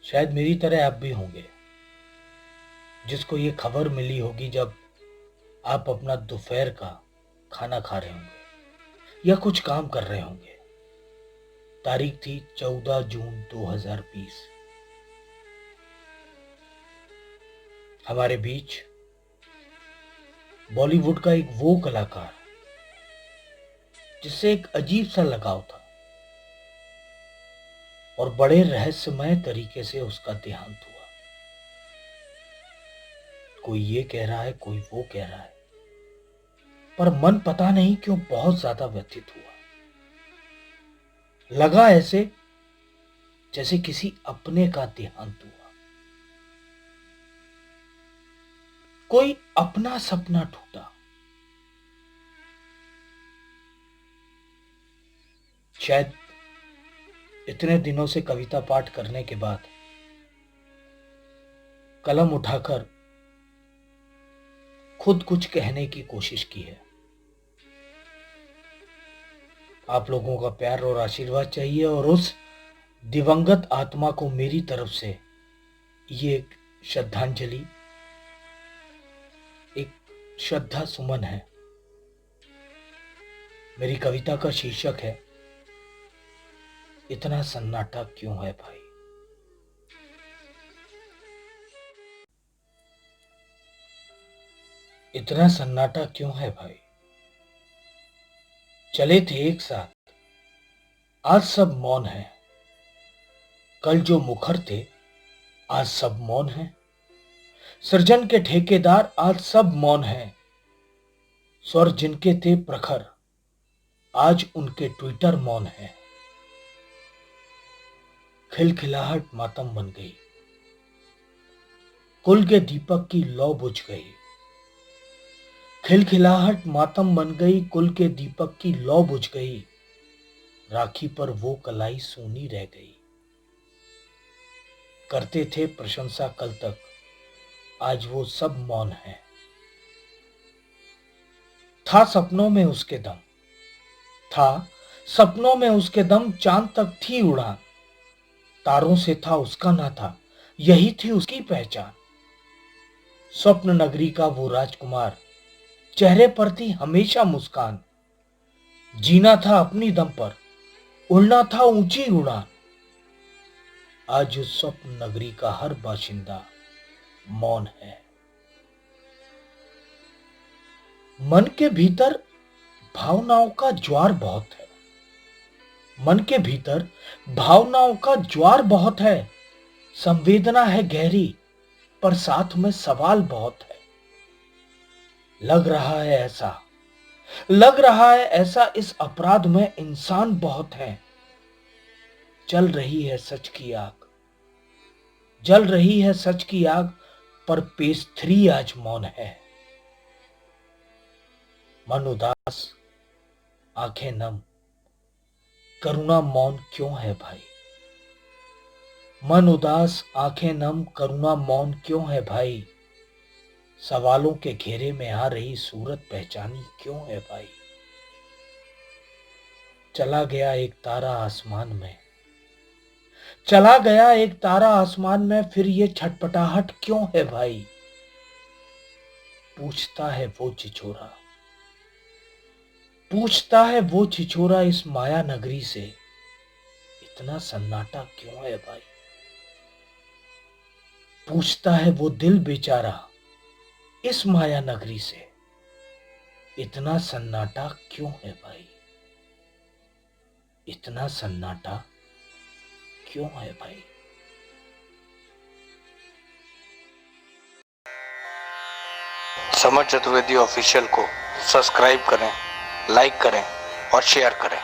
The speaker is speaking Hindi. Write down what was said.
शायद मेरी तरह आप भी होंगे जिसको ये खबर मिली होगी जब आप अपना दोपहर का खाना खा रहे होंगे या कुछ काम कर रहे होंगे। तारीख थी 14 जून 2020। हमारे बीच बॉलीवुड का एक वो कलाकार जिससे एक अजीब सा लगाव था और बड़े रहस्यमय तरीके से उसका देहांत हुआ। कोई ये कह रहा है, कोई वो कह रहा है, पर मन पता नहीं क्यों बहुत ज्यादा व्यथित हुआ। लगा ऐसे जैसे किसी अपने का देहांत हुआ, कोई अपना सपना टूटा। शायद इतने दिनों से कविता पाठ करने के बाद कलम उठाकर खुद कुछ कहने की कोशिश की है। आप लोगों का प्यार और आशीर्वाद चाहिए और उस दिवंगत आत्मा को मेरी तरफ से ये एक श्रद्धांजलि, एक श्रद्धा सुमन है। मेरी कविता का शीर्षक है इतना सन्नाटा क्यों है भाई। इतना सन्नाटा क्यों है भाई। चले थे एक साथ, आज सब मौन है। कल जो मुखर थे, आज सब मौन है। सृजन के ठेकेदार, आज सब मौन है। स्वर जिनके थे प्रखर, आज उनके ट्विटर मौन है। खिलखिलाहट मातम बन गई, कुल के दीपक की लौ बुझ गई। खिलखिलाहट मातम बन गई, कुल के दीपक की लौ बुझ गई। राखी पर वो कलाई सूनी रह गई। करते थे प्रशंसा कल तक, आज वो सब मौन है। था सपनों में उसके दम, था सपनों में उसके दम, चांद तक थी उड़ान। तारों से था उसका नाता, यही थी उसकी पहचान। स्वप्न नगरी का वो राजकुमार, चेहरे पर थी हमेशा मुस्कान। जीना था अपनी दम पर, उड़ना था ऊंची उड़ान। आज उस स्वप्न नगरी का हर बाशिंदा मौन है। मन के भीतर भावनाओं का ज्वार बहुत है। मन के भीतर भावनाओं का ज्वार बहुत है। संवेदना है गहरी, पर साथ में सवाल बहुत है। लग रहा है ऐसा, लग रहा है ऐसा, इस अपराध में इंसान बहुत है। जल रही है सच की आग, जल रही है सच की आग, पर पेज 3 आज मौन है। मन उदास, आंखें नम, करुणा मौन क्यों है भाई। मन उदास, आंखें नम, करुणा मौन क्यों है भाई। सवालों के घेरे में आ रही सूरत पहचानी क्यों है भाई। चला गया एक तारा आसमान में, चला गया एक तारा आसमान में, फिर ये छटपटाहट क्यों है भाई। पूछता है वो छिछोरा, पूछता है वो छिछोरा इस माया नगरी से, इतना सन्नाटा क्यों है भाई। पूछता है वो दिल बेचारा इस माया नगरी से, इतना सन्नाटा क्यों है भाई। इतना सन्नाटा क्यों है भाई। समर चतुर्वेदी ऑफिशियल को सब्सक्राइब करें, लाइक करें और शेयर करें।